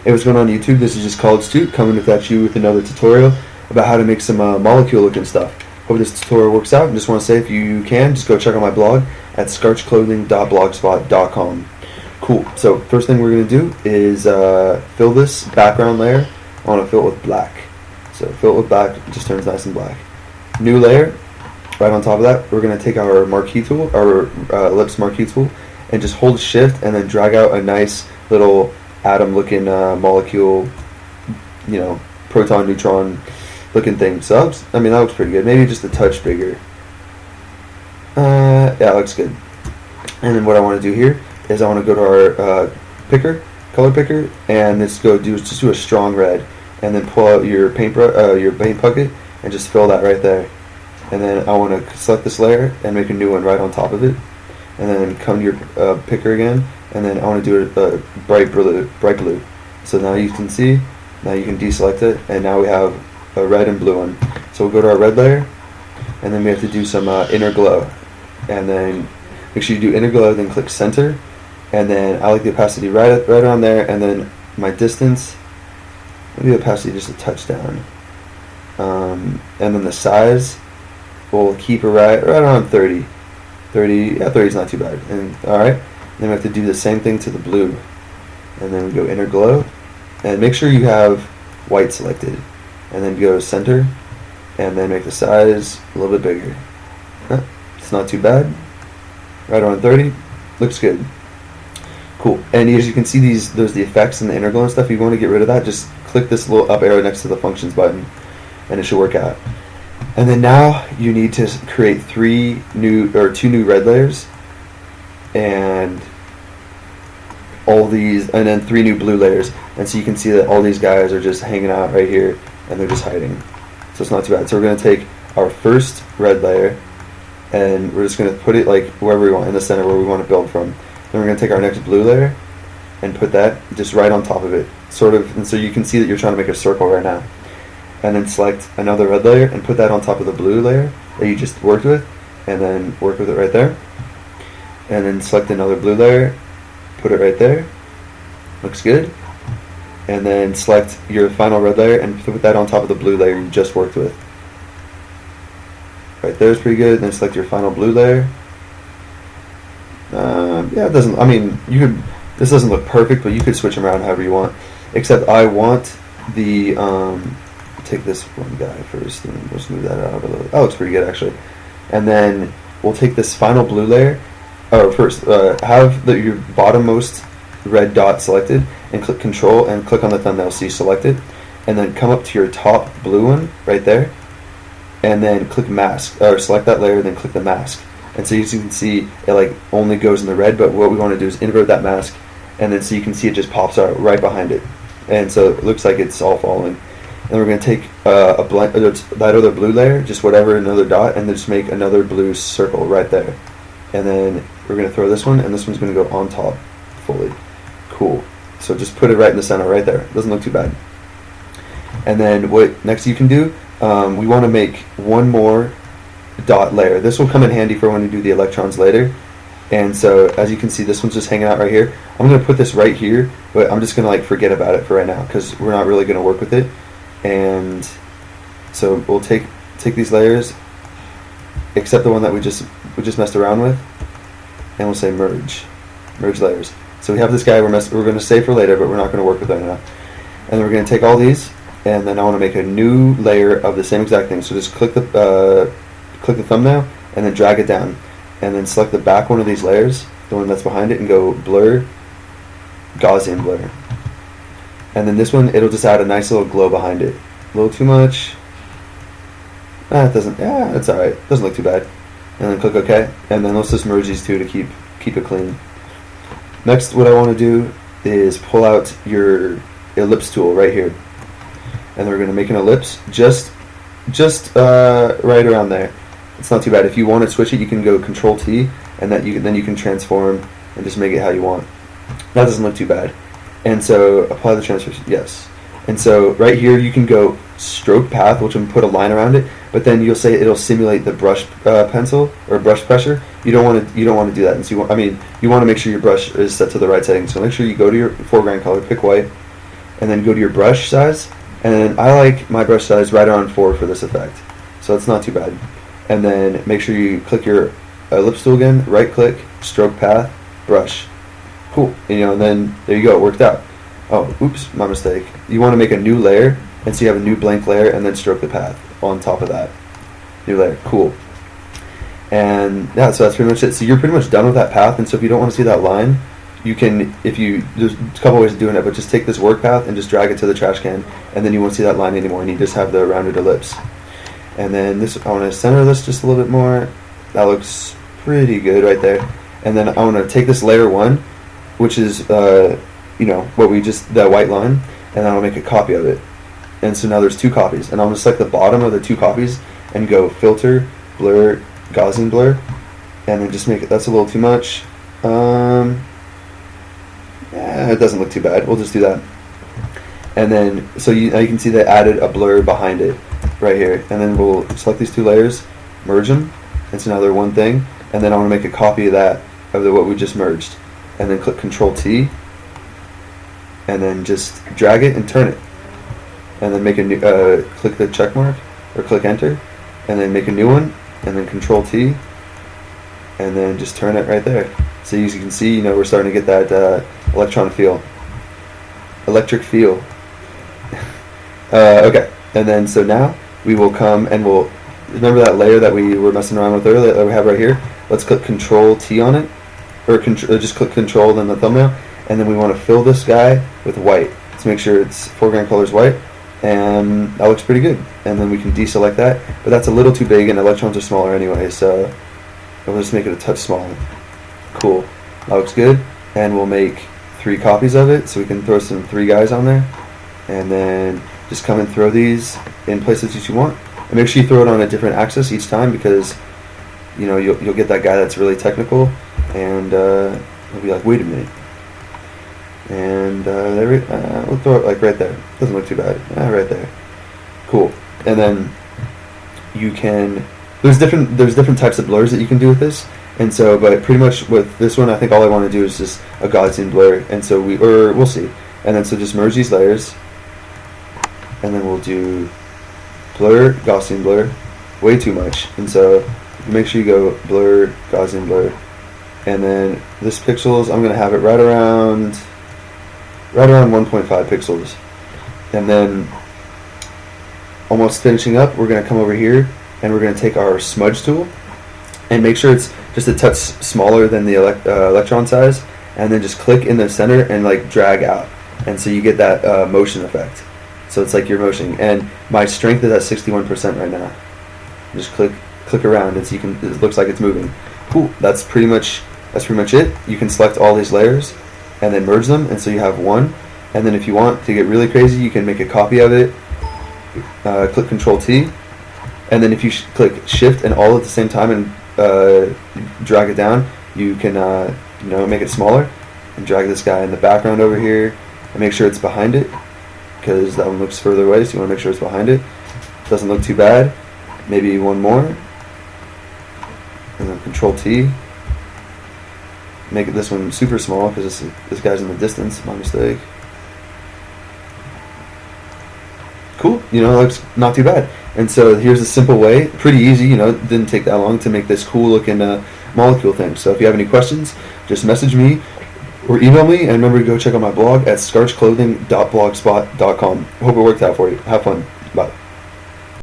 Hey, what's going on YouTube? This is just College Stu coming at you with another tutorial about how to make some molecule looking stuff. Hope this tutorial works out, and just want to say if you can, just go check out my blog at skarchclothing.blogspot.com. Cool, so first thing we're going to do is fill this background layer. I want to fill it with black. So fill it with black, it just turns nice and black. New layer, right on top of that, we're going to take our marquee tool, our ellipse marquee tool, and just hold shift and then drag out a nice little atom looking molecule, proton neutron looking thing. So that looks pretty good. Maybe just a touch bigger. Yeah, it looks good. And then what I want to do here is I want to go to our color picker, and just do a strong red, and then pull out your paint bucket and just fill that right there. And then I want to select this layer and make a new one right on top of it, and then come to your picker again, and then I want to do a bright blue. So now you can see, now you can deselect it, and now we have a red and blue one. So we'll go to our red layer, and then we have to do some inner glow, and then make sure you do inner glow, then click center, and then I like the opacity right around there, and then my distance, maybe the opacity just a touch down, and then the size we'll keep it right around 30. 30 is not too bad. And alright, then we have to do the same thing to the blue, and then we go inner glow, and make sure you have white selected, and then go to center, and then make the size a little bit bigger. It's not too bad, right around 30, looks good. Cool. And as you can see, there's the effects and the inner glow and stuff. If you want to get rid of that, just click this little up arrow next to the functions button, and it should work out. And then now you need to create two new red layers, and then 3 new blue layers. And so you can see that all these guys are just hanging out right here, and they're just hiding. So it's not too bad. So we're going to take our first red layer, and we're just going to put it like wherever we want, in the center where we want to build from. Then we're going to take our next blue layer and put that just right on top of it, sort of. And so you can see that you're trying to make a circle right now. And then select another red layer and put that on top of the blue layer that you just worked with, and then work with it right there. And then select another blue layer, put it right there. Looks good. And then select your final red layer and put that on top of the blue layer you just worked with. Right there is pretty good. Then select your final blue layer. Yeah, it doesn't. This doesn't look perfect, but you could switch them around however you want. Except I want the take this one guy first, and we'll just move that out a little. That looks pretty good actually. And then we'll take this final blue layer. First, have your bottommost red dot selected, and click Control and click on the thumbnail so you select it, and then come up to your top blue one right there, and then click Mask, or select that layer, then click the mask. And so as you can see, it only goes in the red, but what we want to do is invert that mask, and then so you can see it just pops out right behind it, and so it looks like it's all falling. And we're going to take that other blue layer, just whatever, another dot, and then just make another blue circle right there. And then we're going to throw this one, and this one's going to go on top fully. Cool. So just put it right in the center right there. Doesn't look too bad. And then what next you can do, we want to make one more dot layer. This will come in handy for when you do the electrons later. And so as you can see, this one's just hanging out right here. I'm going to put this right here, but I'm just going to forget about it for right now because we're not really going to work with it. And so we'll take these layers, except the one that we just messed around with, and we'll say merge layers. So we have this guy we're going to save for later, but we're not going to work with right now. And then we're going to take all these, and then I want to make a new layer of the same exact thing. So just click the thumbnail and then drag it down, and then select the back one of these layers, the one that's behind it, and go blur, Gaussian blur. And then this one, it'll just add a nice little glow behind it. A little too much. It doesn't. Yeah, it's alright. Doesn't look too bad. And then click OK. And then let's just merge these two to keep it clean. Next, what I want to do is pull out your ellipse tool right here, and we're going to make an ellipse just right around there. It's not too bad. If you want to switch it, you can go Control T, and then you can transform and just make it how you want. That doesn't look too bad. And so apply the transformation, yes. And so right here you can go stroke path, which will put a line around it, but then you'll say it'll simulate the brush pencil or brush pressure. You don't want to do that. And so you want to make sure your brush is set to the right setting. So make sure you go to your foreground color, pick white, and then go to your brush size. And then I like my brush size right around 4 for this effect, so it's not too bad. And then make sure you click your ellipse tool again, right click, stroke path, brush. Cool. And then there you go, it worked out. Oh, oops, my mistake. You want to make a new layer, and so you have a new blank layer, and then stroke the path on top of that. New layer, cool. And yeah, so that's pretty much it. So you're pretty much done with that path, and so if you don't want to see that line, you can, there's a couple ways of doing it, but just take this work path and just drag it to the trash can, and then you won't see that line anymore, and you just have the rounded ellipse. And then this, I want to center this just a little bit more. That looks pretty good right there. And then I want to take this layer 1, which is, what we just, that white line, and then I'll make a copy of it. And so now there's 2 copies, and I'll just select the bottom of the 2 copies and go filter, blur, Gaussian blur, and then just make it, that's a little too much. It doesn't look too bad. We'll just do that. And then, so now you can see they added a blur behind it right here. And then we'll select these 2 layers, merge them, and so now they're one thing. And then I want to make a copy of that, of what we just merged. And then click Control T, and then just drag it and turn it. And then make a new, click the check mark, or click Enter, and then make a new one, and then Control T, and then just turn it right there. So as you can see, we're starting to get that electric feel. Okay, and then so now we will come and we'll remember that layer that we were messing around with earlier that we have right here. Let's click Control T on it, or just click Control then the thumbnail, and then we want to fill this guy with white. Let's make sure its foreground color is white, and that looks pretty good. And then we can deselect that, but that's a little too big, and electrons are smaller anyway, so we'll just make it a touch smaller. Cool, that looks good. And we'll make 3 copies of it, so we can throw some 3 guys on there, and then just come and throw these in places that you want. And make sure you throw it on a different axis each time, because you'll get that guy that's really technical, and he'll be like, wait a minute. And we'll throw it like right there. Doesn't look too bad. Right there. Cool. And then you can. There's different types of blurs that you can do with this. And so, but pretty much with this one, I think all I want to do is just a Gaussian blur. And so we'll see. And then so just merge these layers, and then we'll do blur, Gaussian blur, way too much. And so make sure you go blur, Gaussian blur, and then this pixels, I'm going to have it right around 1.5 pixels. And then almost finishing up, we're going to come over here and we're going to take our smudge tool and make sure it's just a touch smaller than the electron size, and then just click in the center and like drag out, and so you get that motion effect. So it's like you're motioning, and my strength is at 61% right now. Just click around, and so it looks like it's moving. Cool. That's pretty much it. You can select all these layers and then merge them, and so you have one. And then if you want to get really crazy, you can make a copy of it. Click Control T, and then if you click Shift and all at the same time and drag it down, you can make it smaller and drag this guy in the background over here and make sure it's behind it, because that one looks further away, so you want to make sure it's behind it. Doesn't look too bad. Maybe one more, and then Control T. Make it this one super small because this guy's in the distance. My mistake. Cool. It looks not too bad. And so here's a simple way, pretty easy. It didn't take that long to make this cool looking molecule thing. So if you have any questions, just message me or email me, and remember to go check out my blog at scarchclothing.blogspot.com. Hope it worked out for you. Have fun.